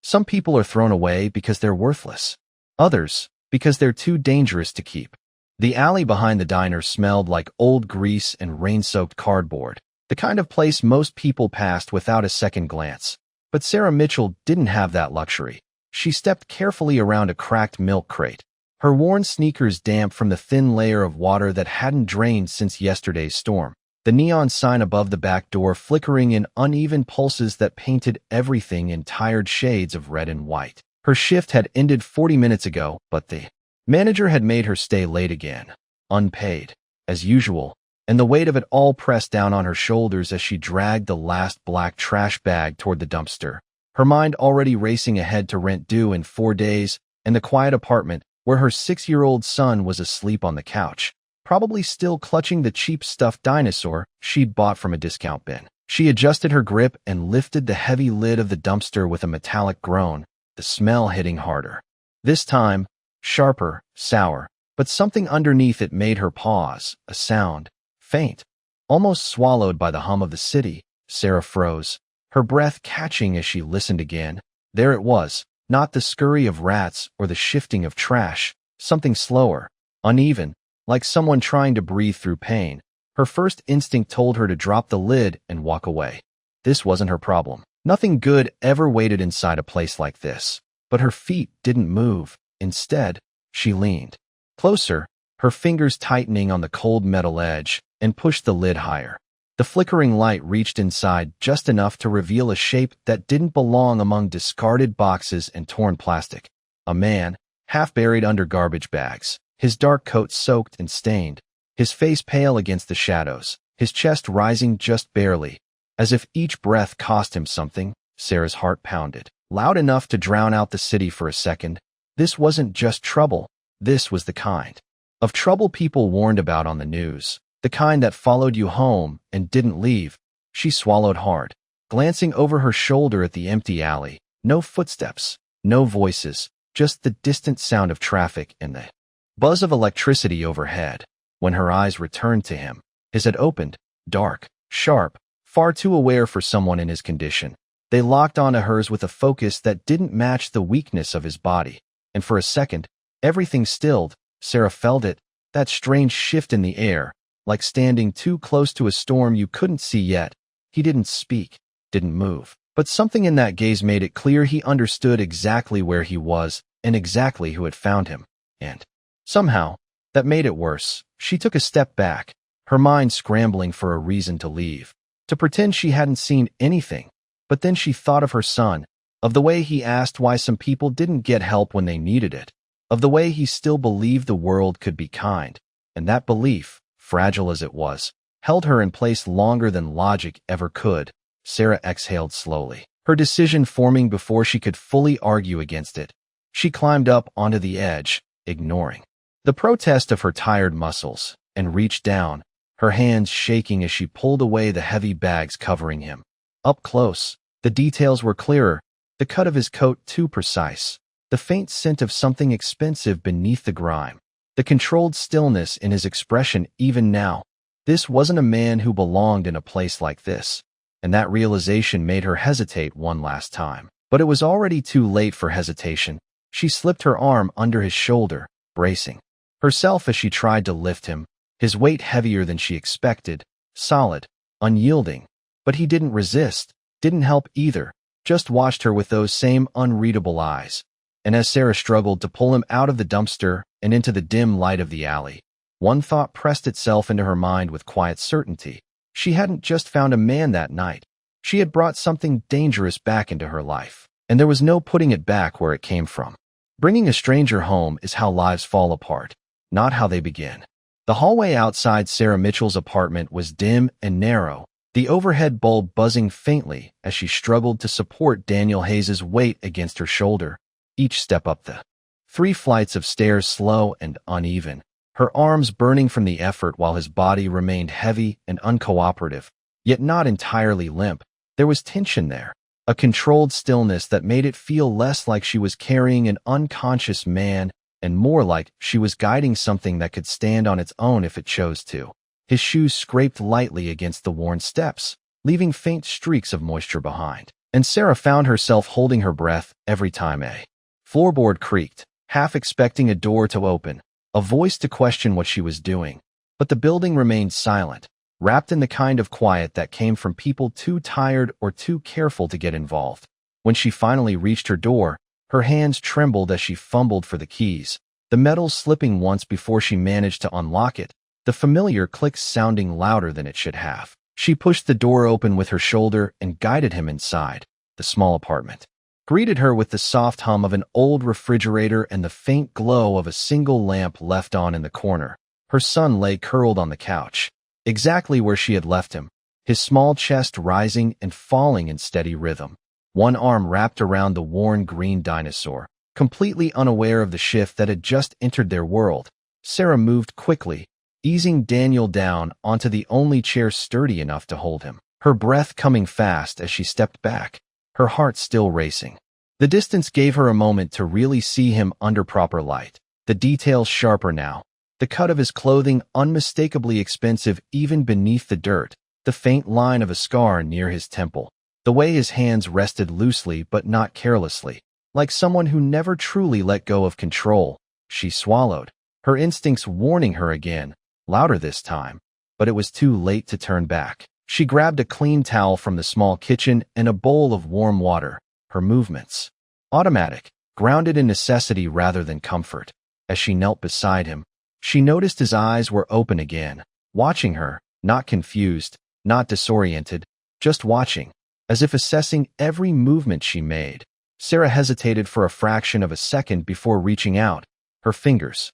Some people are thrown away because they're worthless. Others, because they're too dangerous to keep. The alley behind the diner smelled like old grease and rain-soaked cardboard, the kind of place most people passed without a second glance. But Sarah Mitchell didn't have that luxury. She stepped carefully around a cracked milk crate, her worn sneakers damp from the thin layer of water that hadn't drained since yesterday's storm. The neon sign above the back door flickering in uneven pulses that painted everything in tired shades of red and white. Her shift had ended 40 minutes ago, but the manager had made her stay late again, unpaid, as usual, and the weight of it all pressed down on her shoulders as she dragged the last black trash bag toward the dumpster, her mind already racing ahead to rent due in 4 days and the quiet apartment where her 6-year-old son was asleep on the couch, probably still clutching the cheap stuffed dinosaur she'd bought from a discount bin. She adjusted her grip and lifted the heavy lid of the dumpster with a metallic groan, the smell hitting harder. This time, sharper, sour, but something underneath it made her pause, a sound, faint, almost swallowed by the hum of the city. Sarah froze, her breath catching as she listened again. There it was, not the scurry of rats or the shifting of trash, something slower, uneven, like someone trying to breathe through pain. Her first instinct told her to drop the lid and walk away. This wasn't her problem. Nothing good ever waited inside a place like this. But her feet didn't move. Instead, she leaned closer, her fingers tightening on the cold metal edge, and pushed the lid higher. The flickering light reached inside just enough to reveal a shape that didn't belong among discarded boxes and torn plastic. A man, half buried under garbage bags, his dark coat soaked and stained, his face pale against the shadows, his chest rising just barely, as if each breath cost him something. Sarah's heart pounded, loud enough to drown out the city for a second. This wasn't just trouble. This was the kind of trouble people warned about on the news, the kind that followed you home and didn't leave. She swallowed hard, glancing over her shoulder at the empty alley. No footsteps, no voices, just the distant sound of traffic and the buzz of electricity overhead. When her eyes returned to him, his had opened, dark, sharp, far too aware for someone in his condition. They locked onto hers with a focus that didn't match the weakness of his body. And for a second, everything stilled. Sarah felt it, that strange shift in the air, like standing too close to a storm you couldn't see yet. He didn't speak, didn't move. But something in that gaze made it clear he understood exactly where he was and exactly who had found him. And somehow, that made it worse. She took a step back, her mind scrambling for a reason to leave, to pretend she hadn't seen anything. But then she thought of her son, of the way he asked why some people didn't get help when they needed it, of the way he still believed the world could be kind. And that belief, fragile as it was, held her in place longer than logic ever could. Sarah exhaled slowly, her decision forming before she could fully argue against it. She climbed up onto the edge, ignoring the protest of her tired muscles, and reached down, her hands shaking as she pulled away the heavy bags covering him. Up close, the details were clearer, the cut of his coat too precise, the faint scent of something expensive beneath the grime, the controlled stillness in his expression even now. This wasn't a man who belonged in a place like this, and that realization made her hesitate one last time. But it was already too late for hesitation. She slipped her arm under his shoulder, bracing herself as she tried to lift him, his weight heavier than she expected, solid, unyielding. But he didn't resist, didn't help either, just watched her with those same unreadable eyes. And as Sarah struggled to pull him out of the dumpster and into the dim light of the alley, one thought pressed itself into her mind with quiet certainty. She hadn't just found a man that night. She had brought something dangerous back into her life, and there was no putting it back where it came from. Bringing a stranger home is how lives fall apart, not how they begin. The hallway outside Sarah Mitchell's apartment was dim and narrow, the overhead bulb buzzing faintly as she struggled to support Daniel Hayes's weight against her shoulder. Each step up the 3 flights of stairs slow and uneven, her arms burning from the effort while his body remained heavy and uncooperative, yet not entirely limp. There was tension there, a controlled stillness that made it feel less like she was carrying an unconscious man and more like she was guiding something that could stand on its own if it chose to. His shoes scraped lightly against the worn steps, leaving faint streaks of moisture behind. and Sarah found herself holding her breath every time a floorboard creaked, half expecting a door to open, a voice to question what she was doing. But the building remained silent, wrapped in the kind of quiet that came from people too tired or too careful to get involved. When she finally reached her door, her hands trembled as she fumbled for the keys, the metal slipping once before she managed to unlock it, the familiar click sounding louder than it should have. She pushed the door open with her shoulder and guided him inside. The small apartment greeted her with the soft hum of an old refrigerator and the faint glow of a single lamp left on in the corner. Her son lay curled on the couch, exactly where she had left him, his small chest rising and falling in steady rhythm. One arm wrapped around the worn green dinosaur, completely unaware of the shift that had just entered their world. Sarah moved quickly, easing Daniel down onto the only chair sturdy enough to hold him, her breath coming fast as she stepped back, her heart still racing. The distance gave her a moment to really see him under proper light, the details sharper now, the cut of his clothing unmistakably expensive even beneath the dirt, the faint line of a scar near his temple, the way his hands rested loosely but not carelessly, like someone who never truly let go of control. She swallowed, her instincts warning her again, louder this time, but it was too late to turn back. She grabbed a clean towel from the small kitchen and a bowl of warm water, her movements automatic, grounded in necessity rather than comfort. As she knelt beside him, she noticed his eyes were open again, watching her, not confused, not disoriented, just watching, as if assessing every movement she made. Sarah hesitated for a fraction of a second before reaching out, her fingers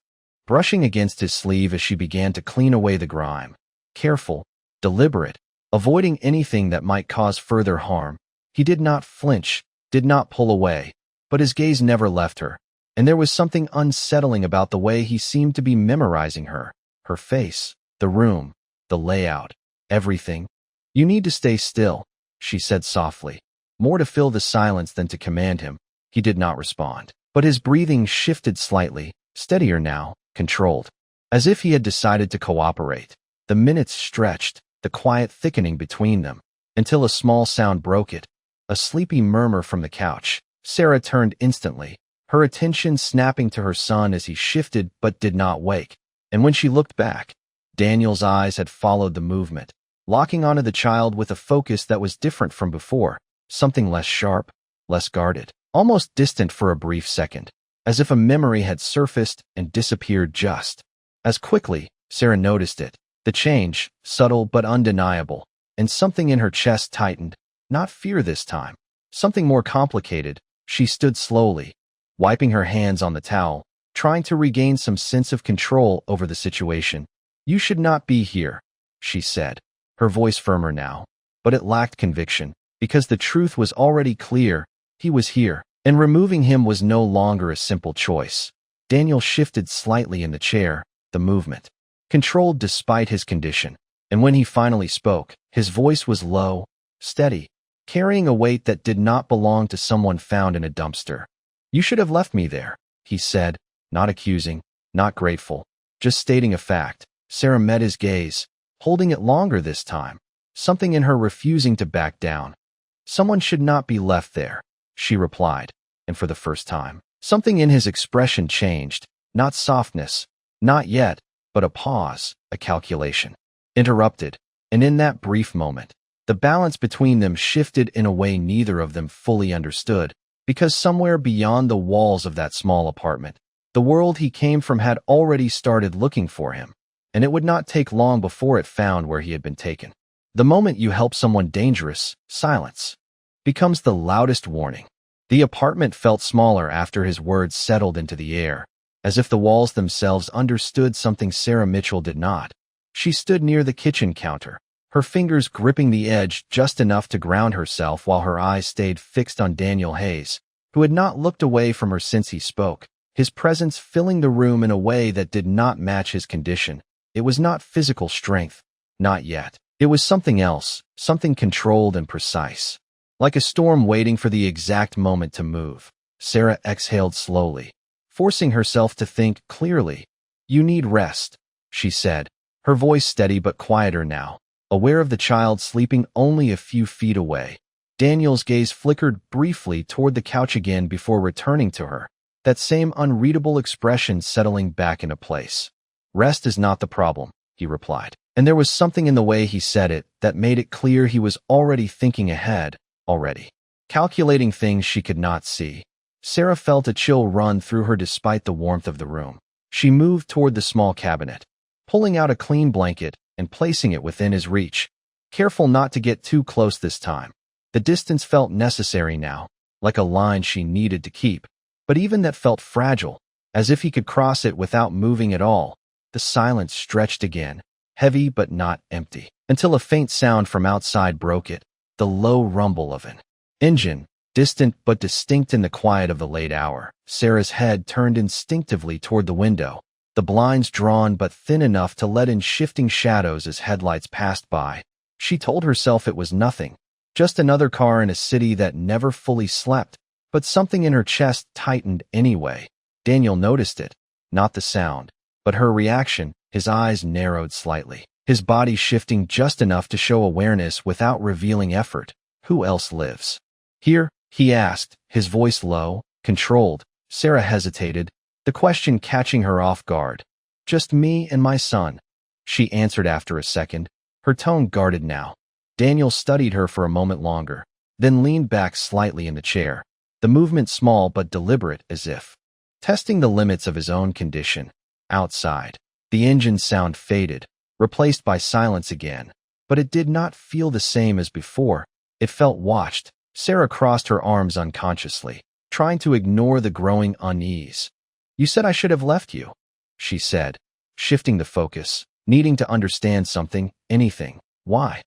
brushing against his sleeve as she began to clean away the grime. Careful, deliberate, avoiding anything that might cause further harm. He did not flinch, did not pull away, but his gaze never left her, and there was something unsettling about the way he seemed to be memorizing her, her face, the room, the layout, everything. "You need to stay still," she said softly, more to fill the silence than to command him. He did not respond, but his breathing shifted slightly, steadier now, controlled, as if he had decided to cooperate. The minutes stretched, the quiet thickening between them, until a small sound broke it, a sleepy murmur from the couch. Sarah turned instantly, her attention snapping to her son as he shifted but did not wake. And when she looked back, Daniel's eyes had followed the movement, locking onto the child with a focus that was different from before, something less sharp, less guarded, almost distant for a brief second, as if a memory had surfaced and disappeared just as quickly. Sarah noticed it, the change, subtle but undeniable, and something in her chest tightened, not fear this time, something more complicated. She stood slowly, wiping her hands on the towel, trying to regain some sense of control over the situation. "You should not be here," she said, her voice firmer now, but it lacked conviction, because the truth was already clear. He was here, and removing him was no longer a simple choice. Daniel shifted slightly in the chair, the movement controlled despite his condition, and when he finally spoke, his voice was low, steady, carrying a weight that did not belong to someone found in a dumpster. "You should have left me there," he said, not accusing, not grateful, just stating a fact. Sarah met his gaze, holding it longer this time, something in her refusing to back down. "Someone should not be left there," she replied, and for the first time, something in his expression changed, not softness, not yet, but a pause, a calculation. Interrupted, and in that brief moment, the balance between them shifted in a way neither of them fully understood, because somewhere beyond the walls of that small apartment, the world he came from had already started looking for him, and it would not take long before it found where he had been taken. The moment you help someone dangerous, silence becomes the loudest warning. The apartment felt smaller after his words settled into the air, as if the walls themselves understood something Sarah Mitchell did not. She stood near the kitchen counter, her fingers gripping the edge just enough to ground herself while her eyes stayed fixed on Daniel Hayes, who had not looked away from her since he spoke, his presence filling the room in a way that did not match his condition. It was not physical strength, not yet. It was something else, something controlled and precise. Like a storm waiting for the exact moment to move, Sarah exhaled slowly, forcing herself to think clearly. "You need rest," she said, her voice steady but quieter now, aware of the child sleeping only a few feet away. Daniel's gaze flickered briefly toward the couch again before returning to her, that same unreadable expression settling back into place. Rest is not the problem, he replied. And there was something in the way he said it that made it clear he was already thinking ahead, already calculating things she could not see. Sarah felt a chill run through her despite the warmth of the room. She moved toward the small cabinet, pulling out a clean blanket and placing it within his reach, careful not to get too close this time. The distance felt necessary now, like a line she needed to keep, but even that felt fragile, as if he could cross it without moving at all. The silence stretched again, heavy but not empty, until a faint sound from outside broke it, the low rumble of an engine, distant but distinct in the quiet of the late hour. Sarah's head turned instinctively toward the window, the blinds drawn but thin enough to let in shifting shadows as headlights passed by. She told herself it was nothing, just another car in a city that never fully slept, but something in her chest tightened anyway. Daniel noticed it, not the sound, but her reaction. His eyes narrowed slightly, his body shifting just enough to show awareness without revealing effort. Who else lives here? He asked, his voice low, controlled. Sarah hesitated, the question catching her off guard. Just me and my son, she answered after a second, her tone guarded now. Daniel studied her for a moment longer, then leaned back slightly in the chair, the movement small but deliberate, as if testing the limits of his own condition. Outside, the engine sound faded, replaced by silence again, but it did not feel the same as before. It felt watched. Sarah crossed her arms unconsciously, trying to ignore the growing unease. You said I should have left you, she said, shifting the focus, needing to understand something, anything. Why?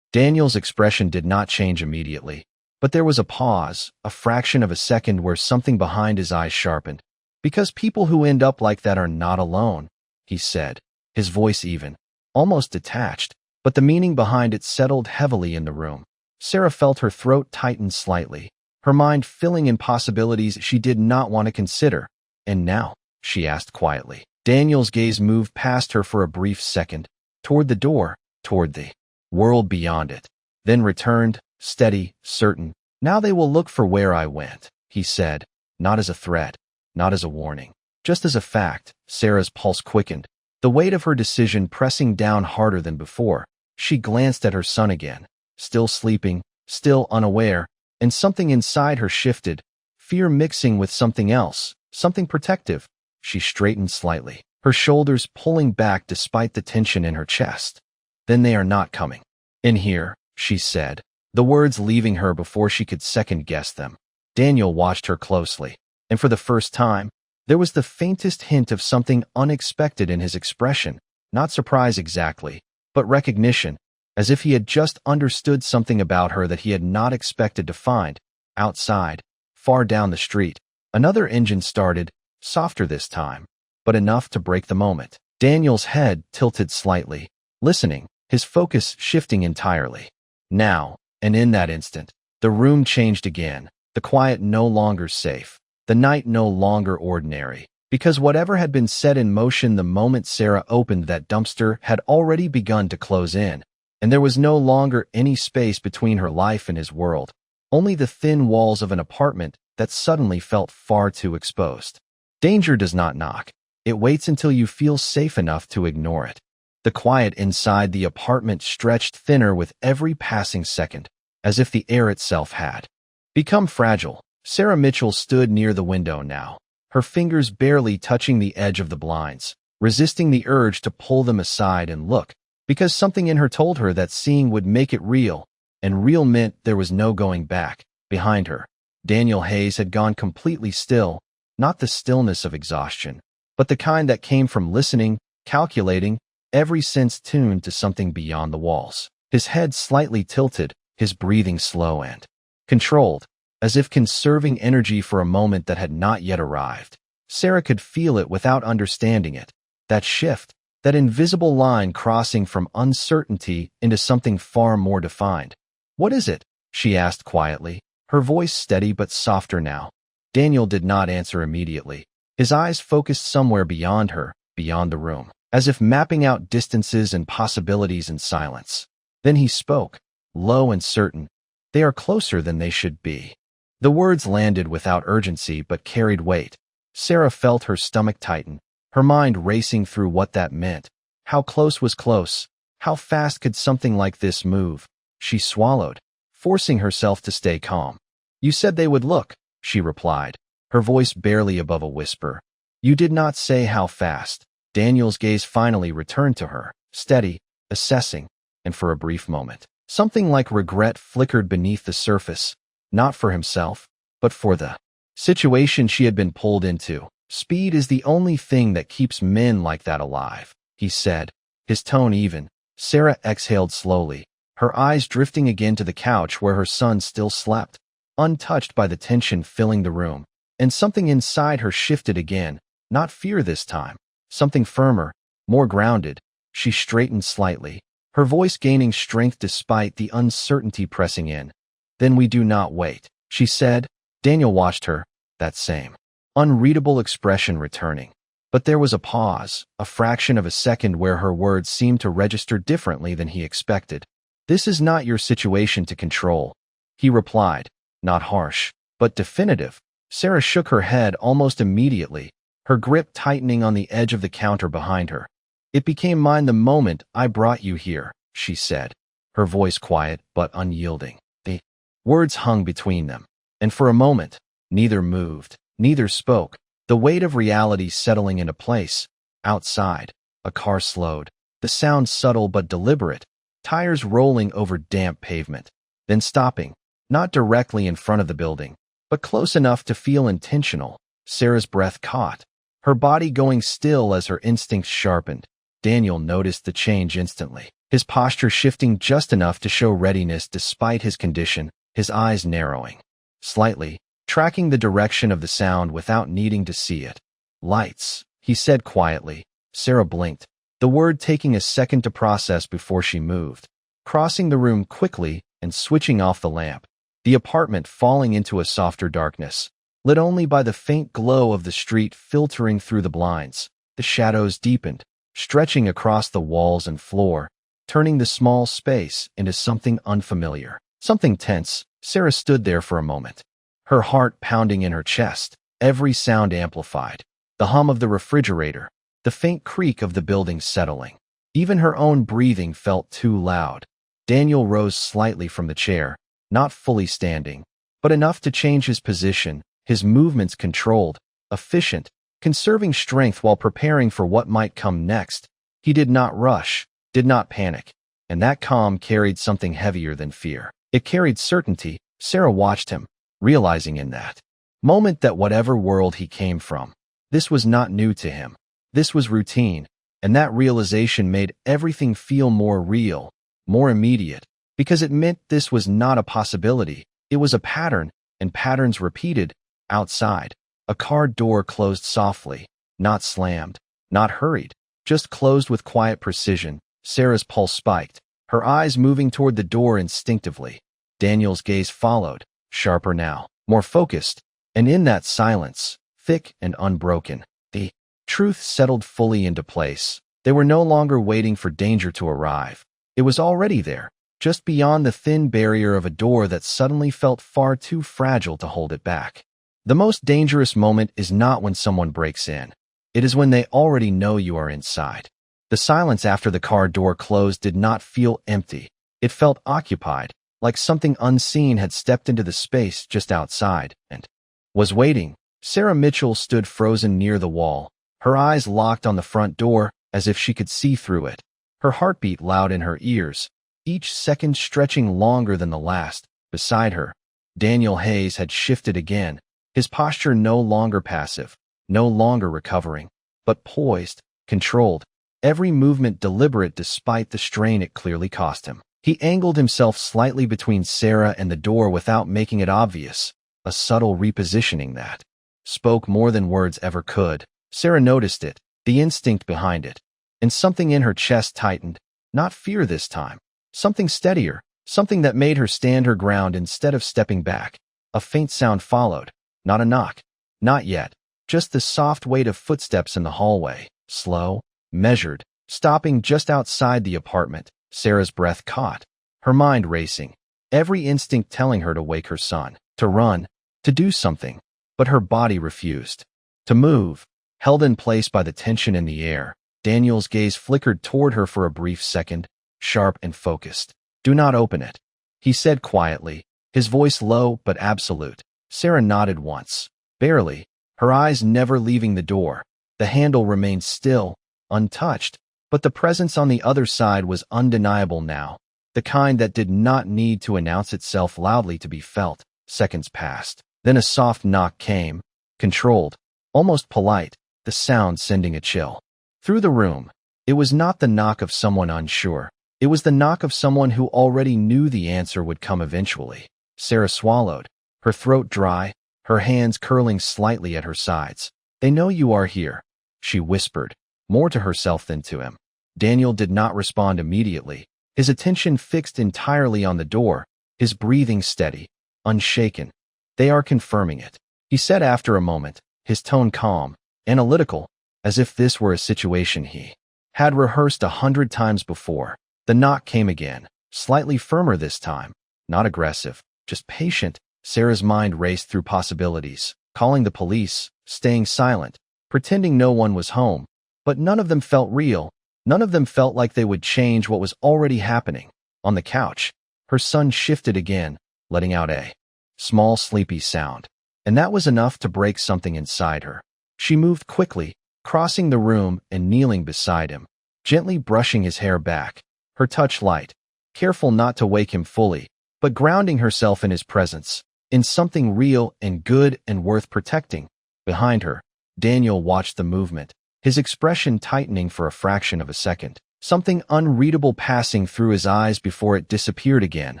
Daniel's expression did not change immediately, but there was a pause, a fraction of a second where something behind his eyes sharpened. Because people who end up like that are not alone, he said, his voice even, almost detached, but the meaning behind it settled heavily in the room. Sarah felt her throat tighten slightly, her mind filling in possibilities she did not want to consider. And now, she asked quietly. Daniel's gaze moved past her for a brief second, toward the door, toward the world beyond it, then returned, steady, certain. Now they will look for where I went, he said, not as a threat, not as a warning, just as a fact. Sarah's pulse quickened, the weight of her decision pressing down harder than before. She glanced at her son again, still sleeping, still unaware, and something inside her shifted, fear mixing with something else, something protective. She straightened slightly, her shoulders pulling back despite the tension in her chest. Then they are not coming in here, she said, the words leaving her before she could second-guess them. Daniel watched her closely, and for the first time, there was the faintest hint of something unexpected in his expression, not surprise exactly, but recognition, as if he had just understood something about her that he had not expected to find. Outside, far down the street, another engine started, softer this time, but enough to break the moment. Daniel's head tilted slightly, listening, his focus shifting entirely. Now, and in that instant, the room changed again, the quiet no longer safe, the night no longer ordinary, because whatever had been set in motion the moment Sarah opened that dumpster had already begun to close in, and there was no longer any space between her life and his world, only the thin walls of an apartment that suddenly felt far too exposed. Danger does not knock. It waits until you feel safe enough to ignore it. The quiet inside the apartment stretched thinner with every passing second, as if the air itself had become fragile. Sarah Mitchell stood near the window now, her fingers barely touching the edge of the blinds, resisting the urge to pull them aside and look, because something in her told her that seeing would make it real, and real meant there was no going back. Behind her, Daniel Hayes had gone completely still, not the stillness of exhaustion, but the kind that came from listening, calculating, every sense tuned to something beyond the walls. His head slightly tilted, his breathing slow and controlled, as if conserving energy for a moment that had not yet arrived. Sarah could feel it without understanding it, that shift, that invisible line crossing from uncertainty into something far more defined. What is it? She asked quietly, her voice steady but softer now. Daniel did not answer immediately. His eyes focused somewhere beyond her, beyond the room, as if mapping out distances and possibilities in silence. Then he spoke, low and certain. They are closer than they should be. The words landed without urgency but carried weight. Sarah felt her stomach tighten, her mind racing through what that meant. How close was close? How fast could something like this move? She swallowed, forcing herself to stay calm. "You said they would look," she replied, her voice barely above a whisper. "You did not say how fast." Daniel's gaze finally returned to her, steady, assessing, and for a brief moment, something like regret flickered beneath the surface, not for himself, but for the situation she had been pulled into. "Speed is the only thing that keeps men like that alive," he said, his tone even. Sarah exhaled slowly, her eyes drifting again to the couch where her son still slept, untouched by the tension filling the room. And something inside her shifted again, not fear this time, something firmer, more grounded. She straightened slightly, her voice gaining strength despite the uncertainty pressing in. "Then we do not wait," she said. Daniel watched her, that same unreadable expression returning. But there was a pause, a fraction of a second where her words seemed to register differently than he expected. "This is not your situation to control," he replied, not harsh, but definitive. Sarah shook her head almost immediately, her grip tightening on the edge of the counter behind her. "It became mine the moment I brought you here," she said, her voice quiet but unyielding. The words hung between them, and for a moment, neither moved, neither spoke, the weight of reality settling into place. Outside, a car slowed, the sound subtle but deliberate, tires rolling over damp pavement, then stopping, not directly in front of the building, but close enough to feel intentional. Sarah's breath caught, her body going still as her instincts sharpened. Daniel noticed the change instantly, his posture shifting just enough to show readiness despite his condition, his eyes narrowing slightly, tracking the direction of the sound without needing to see it. "Lights," he said quietly. Sarah blinked, the word taking a second to process before she moved, crossing the room quickly and switching off the lamp. The apartment falling into a softer darkness, lit only by the faint glow of the street filtering through the blinds. The shadows deepened, stretching across the walls and floor, turning the small space into something unfamiliar, something tense. Sarah stood there for a moment, her heart pounding in her chest, every sound amplified. The hum of the refrigerator, the faint creak of the building settling. Even her own breathing felt too loud. Daniel rose slightly from the chair, not fully standing, but enough to change his position, his movements controlled, efficient, conserving strength while preparing for what might come next. He did not rush, did not panic, and that calm carried something heavier than fear. It carried certainty. Sarah watched him, realizing in that moment that whatever world he came from, this was not new to him. This was routine, and that realization made everything feel more real, more immediate, because it meant this was not a possibility. It was a pattern, and patterns repeated. Outside, a car door closed softly, not slammed, not hurried, just closed with quiet precision. Sarah's pulse spiked, her eyes moving toward the door instinctively. Daniel's gaze followed, sharper now, more focused, and in that silence, thick and unbroken, the truth settled fully into place. They were no longer waiting for danger to arrive. It was already there, just beyond the thin barrier of a door that suddenly felt far too fragile to hold it back. The most dangerous moment is not when someone breaks in. It is when they already know you are inside. The silence after the car door closed did not feel empty. It felt occupied, like something unseen had stepped into the space just outside and was waiting. Sarah Mitchell stood frozen near the wall, her eyes locked on the front door as if she could see through it, her heartbeat loud in her ears, each second stretching longer than the last. Beside her, Daniel Hayes had shifted again, his posture no longer passive, no longer recovering, but poised, controlled, every movement deliberate despite the strain it clearly cost him. He angled himself slightly between Sarah and the door without making it obvious, a subtle repositioning that spoke more than words ever could. Sarah noticed it, the instinct behind it, and something in her chest tightened, not fear this time, something steadier, something that made her stand her ground instead of stepping back. A faint sound followed, not a knock, not yet, just the soft weight of footsteps in the hallway, slow, measured, stopping just outside the apartment. Sarah's breath caught, her mind racing. every instinct telling her to wake her son, to run, to do something, but her body refused to move. Held in place by the tension in the air, Daniel's gaze flickered toward her for a brief second, sharp and focused. "Do not open it," he said quietly, his voice low but absolute. Sarah nodded once, barely, her eyes never leaving the door. The handle remained still, untouched, but the presence on the other side was undeniable now, the kind that did not need to announce itself loudly to be felt. Seconds passed. Then a soft knock came, controlled, almost polite, the sound sending a chill through the room. It was not the knock of someone unsure. It was the knock of someone who already knew the answer would come eventually. Sarah swallowed, her throat dry, her hands curling slightly at her sides. "They know you are here," she whispered, more to herself than to him. Daniel did not respond immediately, his attention fixed entirely on the door, his breathing steady, unshaken. "They are confirming it," he said after a moment, his tone calm, analytical, as if this were a situation he had rehearsed 100 times before. The knock came again, slightly firmer this time, not aggressive, just patient. Sarah's mind raced through possibilities, calling the police, staying silent, pretending no one was home, but none of them felt real. None of them felt like they would change what was already happening. On the couch, her son shifted again, letting out a small sleepy sound, and that was enough to break something inside her. She moved quickly, crossing the room and kneeling beside him, gently brushing his hair back, her touch light, careful not to wake him fully, but grounding herself in his presence, in something real and good and worth protecting. Behind her, Daniel watched the movement, his expression tightening for a fraction of a second, something unreadable passing through his eyes before it disappeared again.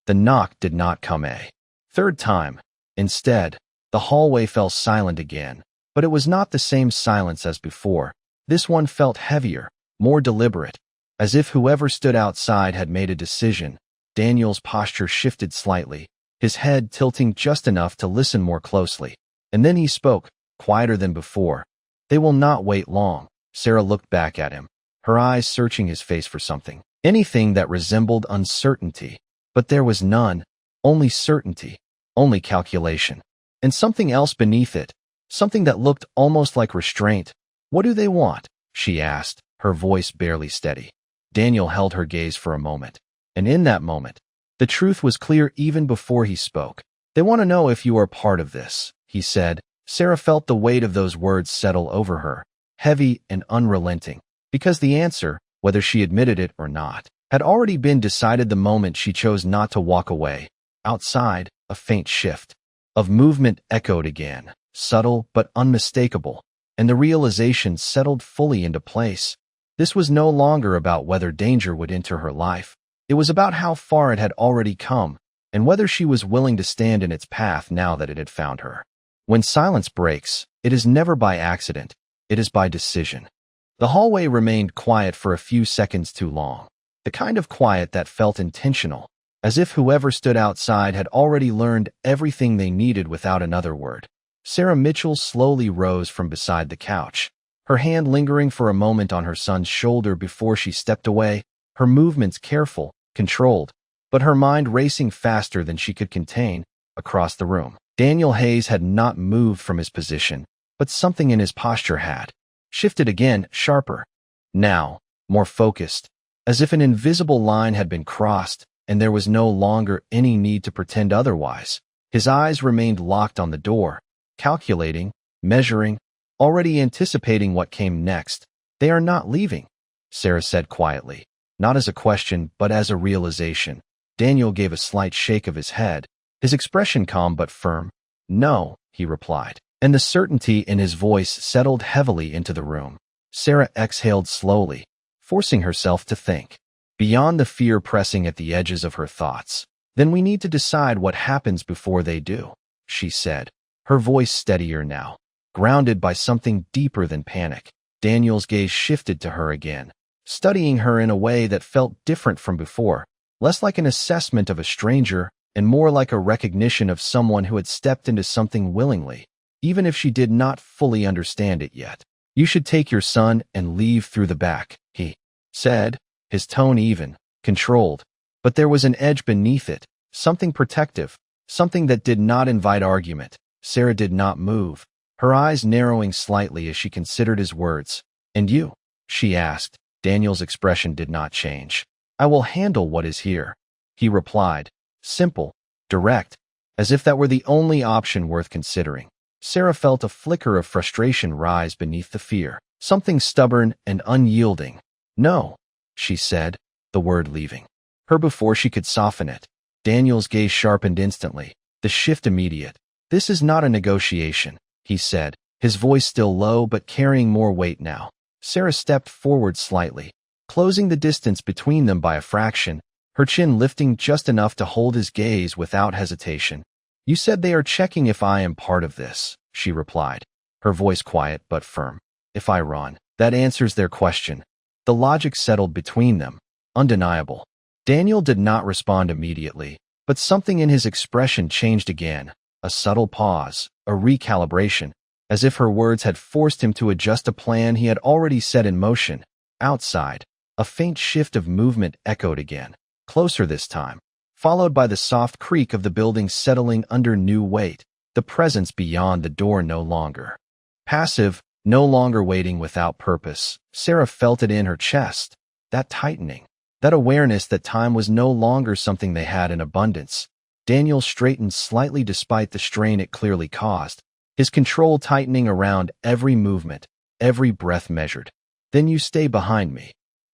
The knock did not come a third time. Instead, the hallway fell silent again, but it was not the same silence as before. This one felt heavier, more deliberate, as if whoever stood outside had made a decision. Daniel's posture shifted slightly, his head tilting just enough to listen more closely. And then he spoke, quieter than before. "They will not wait long." Sarah looked back at him, her eyes searching his face for something, anything that resembled uncertainty. But there was none, only certainty, only calculation, and something else beneath it, something that looked almost like restraint. "What do they want?" she asked, her voice barely steady. Daniel held her gaze for a moment, and in that moment, the truth was clear even before he spoke. "They want to know if you are part of this," he said. Sarah felt the weight of those words settle over her, heavy and unrelenting, because the answer, whether she admitted it or not, had already been decided the moment she chose not to walk away. Outside, a faint shift of movement echoed again, subtle but unmistakable, and the realization settled fully into place. This was no longer about whether danger would enter her life. It was about how far it had already come, and whether she was willing to stand in its path now that it had found her. When silence breaks, it is never by accident, it is by decision. The hallway remained quiet for a few seconds too long, the kind of quiet that felt intentional, as if whoever stood outside had already learned everything they needed without another word. Sarah Mitchell slowly rose from beside the couch, her hand lingering for a moment on her son's shoulder before she stepped away, her movements careful, controlled, but her mind racing faster than she could contain. Across the room, Daniel Hayes had not moved from his position, but something in his posture had shifted again, sharper. Now, more focused, as if an invisible line had been crossed, and there was no longer any need to pretend otherwise. His eyes remained locked on the door, calculating, measuring, already anticipating what came next. "They are not leaving," Sarah said quietly, not as a question but as a realization. Daniel gave a slight shake of his head, his expression calm but firm. "No," he replied, and the certainty in his voice settled heavily into the room. Sarah exhaled slowly, forcing herself to think, beyond the fear pressing at the edges of her thoughts. "Then we need to decide what happens before they do," she said, her voice steadier now, grounded by something deeper than panic. Daniel's gaze shifted to her again, studying her in a way that felt different from before, less like an assessment of a stranger and more like a recognition of someone who had stepped into something willingly, even if she did not fully understand it yet. "You should take your son and leave through the back," he said, his tone even, controlled, but there was an edge beneath it, something protective, something that did not invite argument. Sarah did not move, her eyes narrowing slightly as she considered his words. "And you?" she asked. Daniel's expression did not change. "I will handle what is here," he replied, simple, direct, as if that were the only option worth considering. Sarah felt a flicker of frustration rise beneath the fear, something stubborn and unyielding. "No," she said, the word leaving her before she could soften it. Daniel's gaze sharpened instantly, the shift immediate. "This is not a negotiation," he said, his voice still low but carrying more weight now. Sarah stepped forward slightly, closing the distance between them by a fraction, her chin lifting just enough to hold his gaze without hesitation. "You said they are checking if I am part of this," she replied, her voice quiet but firm. "If I run, that answers their question." The logic settled between them, undeniable. Daniel did not respond immediately, but something in his expression changed again, a subtle pause, a recalibration, as if her words had forced him to adjust a plan he had already set in motion. Outside, a faint shift of movement echoed again, closer this time, followed by the soft creak of the building settling under new weight, the presence beyond the door no longer passive, no longer waiting without purpose. Sarah felt it in her chest, that tightening, that awareness that time was no longer something they had in abundance. Daniel straightened slightly despite the strain it clearly caused, his control tightening around every movement, every breath measured. "Then you stay behind me,"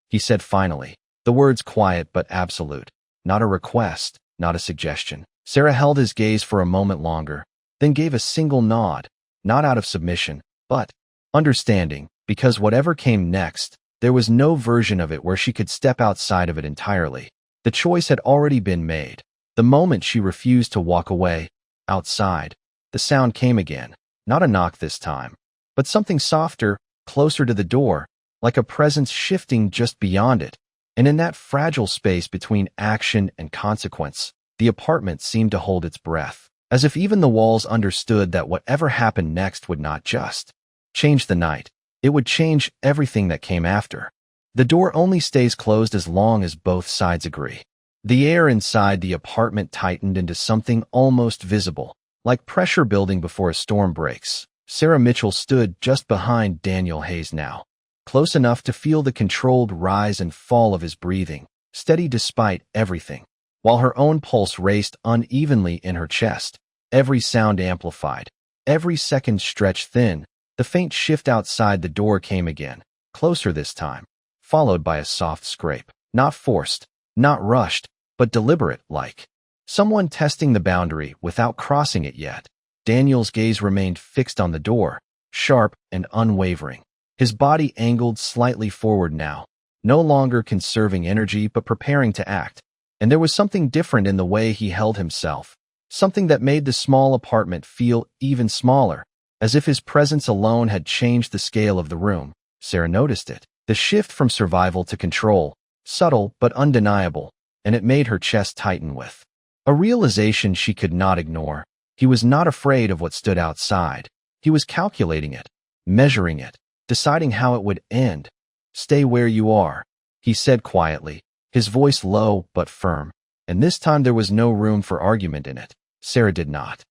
he said finally, the words quiet but absolute. Not a request, not a suggestion. Sarah held his gaze for a moment longer, then gave a single nod, not out of submission, but understanding, because whatever came next, there was no version of it where she could step outside of it entirely. The choice had already been made. The moment she refused to walk away, outside, the sound came again, not a knock this time, but something softer, closer to the door, like a presence shifting just beyond it. And in that fragile space between action and consequence, the apartment seemed to hold its breath, as if even the walls understood that whatever happened next would not just change the night, it would change everything that came after. The door only stays closed as long as both sides agree. The air inside the apartment tightened into something almost visible, like pressure building before a storm breaks. Sarah Mitchell stood just behind Daniel Hayes now, close enough to feel the controlled rise and fall of his breathing, steady despite everything, while her own pulse raced unevenly in her chest, every sound amplified, every second stretched thin. The faint shift outside the door came again, closer this time, followed by a soft scrape, not forced, not rushed, but deliberate, like someone testing the boundary without crossing it yet. Daniel's gaze remained fixed on the door, sharp and unwavering, his body angled slightly forward now, no longer conserving energy but preparing to act. And there was something different in the way he held himself, something that made the small apartment feel even smaller, as if his presence alone had changed the scale of the room. Sarah noticed it, the shift from survival to control, subtle but undeniable, and it made her chest tighten with a realization she could not ignore. He was not afraid of what stood outside. He was calculating it, measuring it, deciding how it would end. "Stay where you are," he said quietly, his voice low but firm, and this time there was no room for argument in it. Sarah did not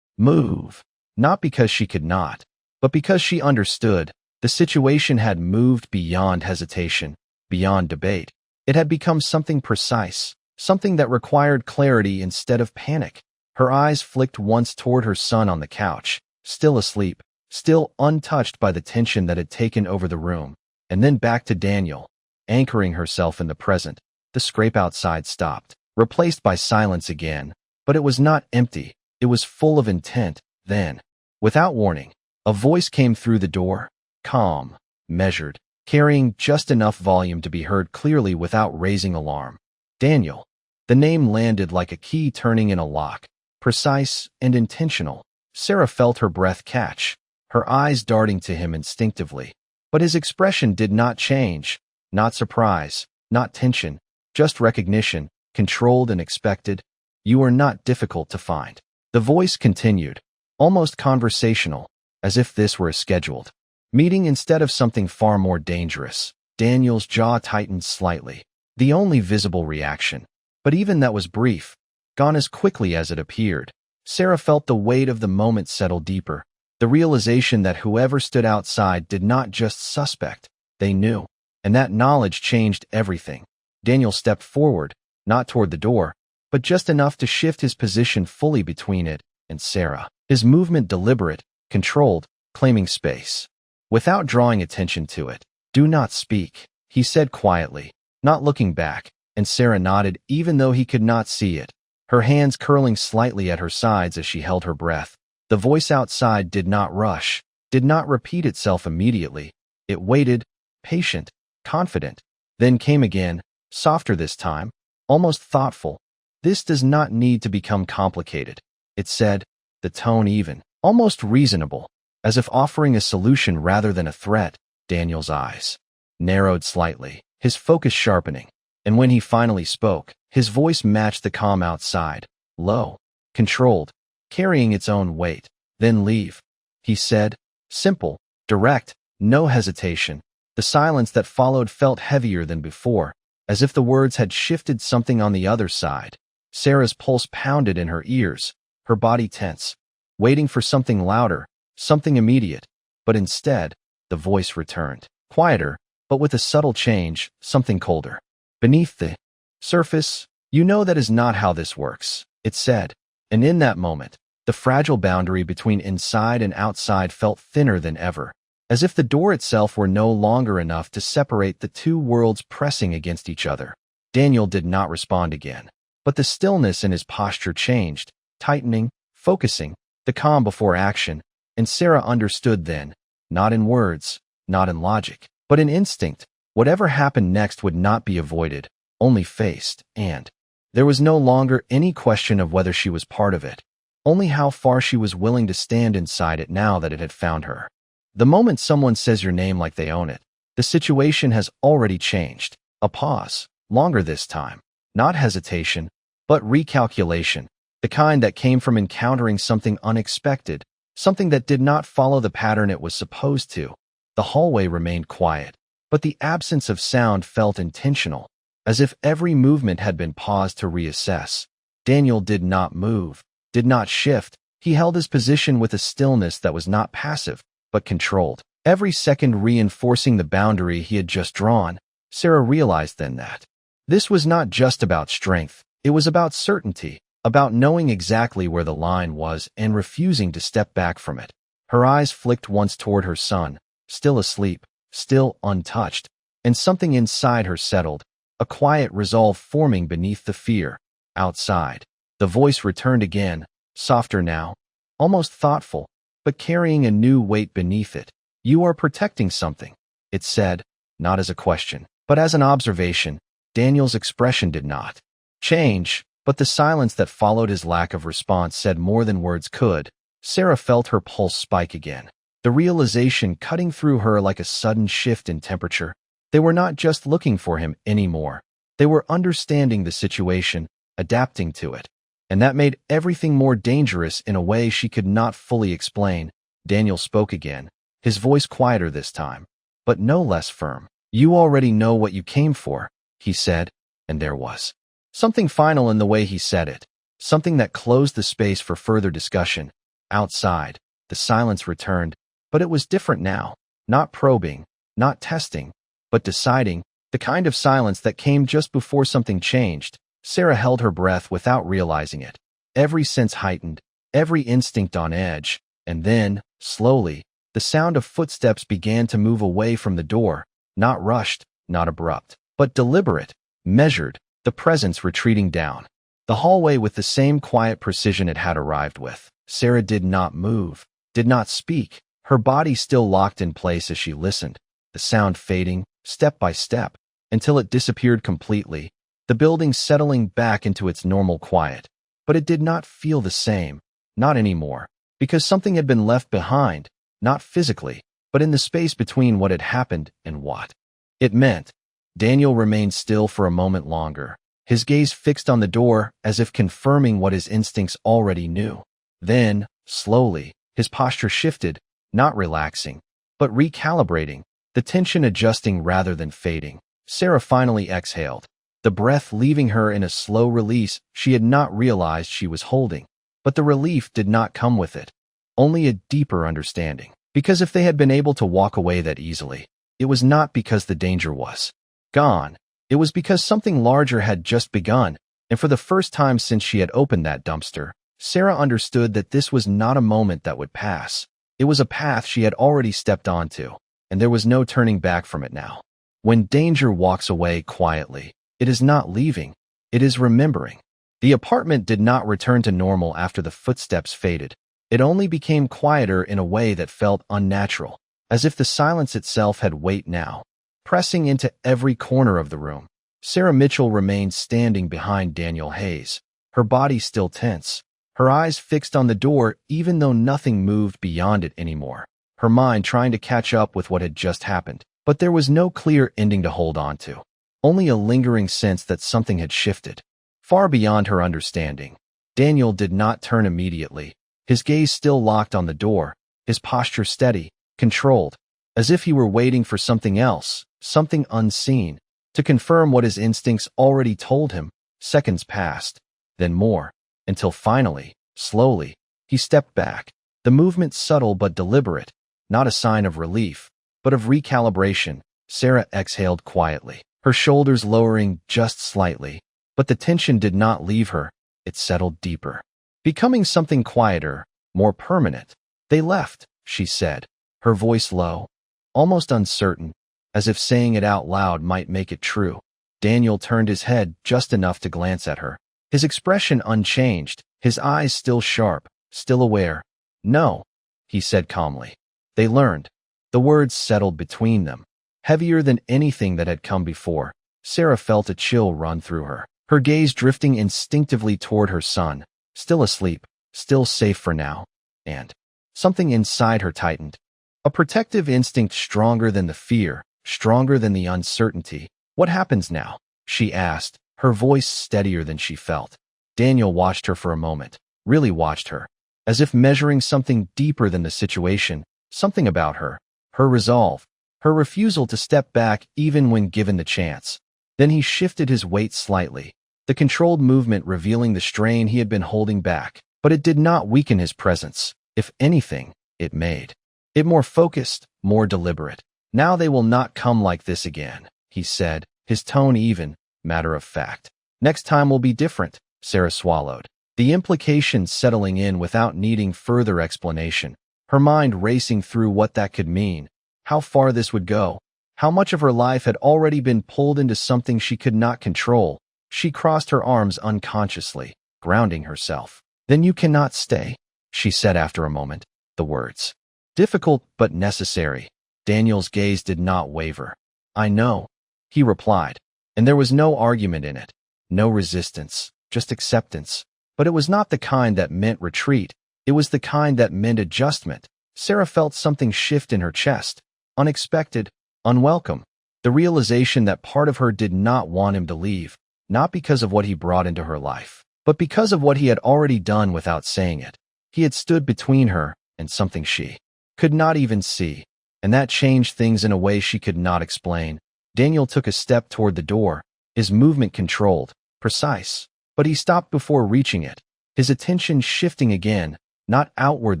move, not because she could not, but because she understood. The situation had moved beyond hesitation, beyond debate. It had become something precise, something that required clarity instead of panic. Her eyes flicked once toward her son on the couch, still asleep, still untouched by the tension that had taken over the room, and then back to Daniel, anchoring herself in the present. The scrape outside stopped, replaced by silence again, but it was not empty, it was full of intent. Then, without warning, a voice came through the door, calm, measured, carrying just enough volume to be heard clearly without raising alarm. "Daniel." The name landed like a key turning in a lock, precise and intentional. Sarah felt her breath catch, her eyes darting to him instinctively. But his expression did not change, not surprise, not tension, just recognition, controlled and expected. "You are not difficult to find." The voice continued, almost conversational, as if this were a scheduled meeting instead of something far more dangerous. Daniel's jaw tightened slightly, the only visible reaction, but even that was brief. gone as quickly as it appeared. Sarah felt the weight of the moment settle deeper, the realization that whoever stood outside did not just suspect, they knew, and that knowledge changed everything. Daniel stepped forward, not toward the door, but just enough to shift his position fully between it and Sarah. His movement deliberate, controlled, claiming space. Without drawing attention to it. "Do not speak," he said quietly, not looking back, and Sarah nodded even though he could not see it, her hands curling slightly at her sides as she held her breath. The voice outside did not rush, did not repeat itself immediately. It waited, patient, confident, then came again, softer this time, almost thoughtful. "This does not need to become complicated," it said, the tone even, almost reasonable, as if offering a solution rather than a threat. Daniel's eyes narrowed slightly, his focus sharpening, and when he finally spoke, his voice matched the calm outside, low, controlled, carrying its own weight. "Then leave," he said, simple, direct, no hesitation. The silence that followed felt heavier than before, as if the words had shifted something on the other side. Sarah's pulse pounded in her ears, her body tense, waiting for something louder, something immediate, but instead, the voice returned, quieter, but with a subtle change, something colder. "Beneath the surface, you know that is not how this works," it said, and in that moment, the fragile boundary between inside and outside felt thinner than ever, as if the door itself were no longer enough to separate the two worlds pressing against each other. Daniel did not respond again, but the stillness in his posture changed, tightening, focusing, the calm before action, and Sarah understood then, not in words, not in logic, but in instinct. Whatever happened next would not be avoided, only faced, and there was no longer any question of whether she was part of it, only how far she was willing to stand inside it now that it had found her. The moment someone says your name like they own it, the situation has already changed. A pause, longer this time, not hesitation, but recalculation, the kind that came from encountering something unexpected, something that did not follow the pattern it was supposed to. The hallway remained quiet, but the absence of sound felt intentional, as if every movement had been paused to reassess. Daniel did not move, did not shift. He held his position with a stillness that was not passive, but controlled, every second reinforcing the boundary he had just drawn. Sarah realized then that this was not just about strength, it was about certainty, about knowing exactly where the line was and refusing to step back from it. Her eyes flicked once toward her son, still asleep, still untouched, and something inside her settled, a quiet resolve forming beneath the fear. Outside, the voice returned again, softer now, almost thoughtful, but carrying a new weight beneath it. "You are protecting something," it said, not as a question, but as an observation. Daniel's expression did not change, but the silence that followed his lack of response said more than words could. Sarah felt her pulse spike again, the realization cutting through her like a sudden shift in temperature. They were not just looking for him anymore. They were understanding the situation, adapting to it. And that made everything more dangerous in a way she could not fully explain. Daniel spoke again, his voice quieter this time, but no less firm. "You already know what you came for," he said, and there was something final in the way he said it, something that closed the space for further discussion. Outside, the silence returned, but it was different now, not probing, not testing, but deciding, the kind of silence that came just before something changed. Sarah held her breath without realizing it, every sense heightened, every instinct on edge, and then, slowly, the sound of footsteps began to move away from the door, not rushed, not abrupt, but deliberate, measured, the presence retreating down the hallway with the same quiet precision it had arrived with. Sarah did not move, did not speak, her body still locked in place as she listened, the sound fading, step by step, until it disappeared completely, the building settling back into its normal quiet. But it did not feel the same, not anymore, because something had been left behind, not physically, but in the space between what had happened and what it meant. Daniel remained still for a moment longer, his gaze fixed on the door as if confirming what his instincts already knew. Then, slowly, his posture shifted, not relaxing, but recalibrating, the tension adjusting rather than fading. Sarah finally exhaled, the breath leaving her in a slow release she had not realized she was holding. But the relief did not come with it, only a deeper understanding. Because if they had been able to walk away that easily, it was not because the danger was gone. It was because something larger had just begun, and for the first time since she had opened that dumpster, Sarah understood that this was not a moment that would pass. It was a path she had already stepped onto, and there was no turning back from it now. When danger walks away quietly, it is not leaving, it is remembering. The apartment did not return to normal after the footsteps faded. It only became quieter in a way that felt unnatural, as if the silence itself had weight now, pressing into every corner of the room. Sarah Mitchell remained standing behind Daniel Hayes, her body still tense, her eyes fixed on the door even though nothing moved beyond it anymore, her mind trying to catch up with what had just happened. But there was no clear ending to hold on to, only a lingering sense that something had shifted, far beyond her understanding. Daniel did not turn immediately, his gaze still locked on the door, his posture steady, controlled, as if he were waiting for something else, something unseen, to confirm what his instincts already told him. Seconds passed, then more, until finally, slowly, he stepped back, the movement subtle but deliberate, not a sign of relief, but of recalibration. Sarah exhaled quietly, her shoulders lowering just slightly, but the tension did not leave her, it settled deeper, becoming something quieter, more permanent. "They left," she said, her voice low, almost uncertain, as if saying it out loud might make it true. Daniel turned his head just enough to glance at her, his expression unchanged, his eyes still sharp, still aware. "No," he said calmly. "They learned." The words settled between them, heavier than anything that had come before. Sarah felt a chill run through her, her gaze drifting instinctively toward her son, still asleep, still safe for now. And something inside her tightened, a protective instinct stronger than the fear, stronger than the uncertainty. "What happens now?" she asked, her voice steadier than she felt. Daniel watched her for a moment, really watched her, as if measuring something deeper than the situation, something about her resolve, her refusal to step back even when given the chance. Then he shifted his weight slightly, the controlled movement revealing the strain he had been holding back. But it did not weaken his presence. If anything, it made it more focused, more deliberate. "Now they will not come like this again," he said, his tone even, matter of fact. "Next time will be different." Sarah swallowed, the implication settling in without needing further explanation, her mind racing through what that could mean, how far this would go, how much of her life had already been pulled into something she could not control. She crossed her arms unconsciously, grounding herself. "Then you cannot stay," she said after a moment, the words difficult but necessary. Daniel's gaze did not waver. "I know," he replied, and there was no argument in it, no resistance, just acceptance. But it was not the kind that meant retreat. It was the kind that meant adjustment. Sarah felt something shift in her chest, unexpected, unwelcome, the realization that part of her did not want him to leave, not because of what he brought into her life, but because of what he had already done without saying it. He had stood between her and something she could not even see, and that changed things in a way she could not explain. Daniel took a step toward the door, his movement controlled, precise, but he stopped before reaching it, his attention shifting again, not outward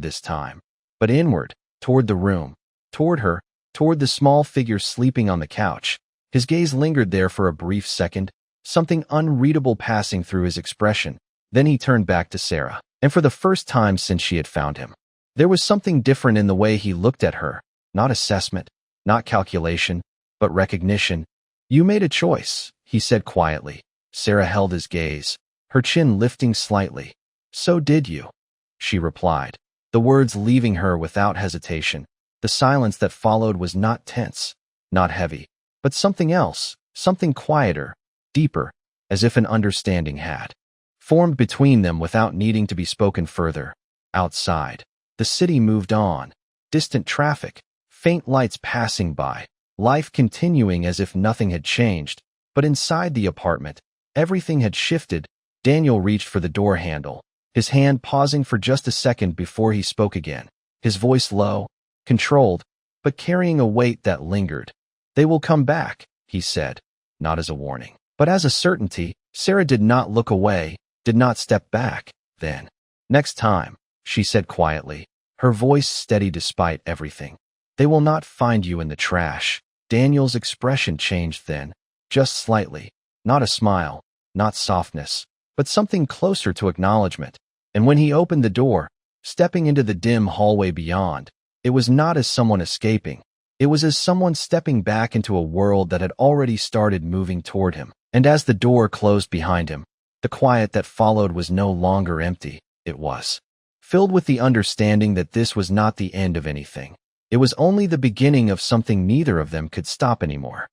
this time, but inward, toward the room, toward her, toward the small figure sleeping on the couch. His gaze lingered there for a brief second, something unreadable passing through his expression. Then he turned back to Sarah, and for the first time since she had found him, there was something different in the way he looked at her, not assessment, not calculation, but recognition. "You made a choice," he said quietly. Sarah held his gaze, her chin lifting slightly. "So did you," she replied, the words leaving her without hesitation. The silence that followed was not tense, not heavy, but something else, something quieter, deeper, as if an understanding had formed between them without needing to be spoken further. Outside, the city moved on, distant traffic, faint lights passing by, life continuing as if nothing had changed. But inside the apartment, everything had shifted. Daniel reached for the door handle, his hand pausing for just a second before he spoke again, his voice low, controlled, but carrying a weight that lingered. "They will come back," he said, not as a warning, But as a certainty, Sarah did not look away, did not step back. Then, next time, she said quietly, her voice steady despite everything, they will not find you in the trash. Daniel's expression changed then, just slightly. Not a smile, not softness, but something closer to acknowledgement. And when he opened the door, stepping into the dim hallway beyond, it was not as someone escaping. It was as someone stepping back into a world that had already started moving toward him. And as the door closed behind him, the quiet that followed was no longer empty. It was filled with the understanding that this was not the end of anything. It was only the beginning of something neither of them could stop anymore.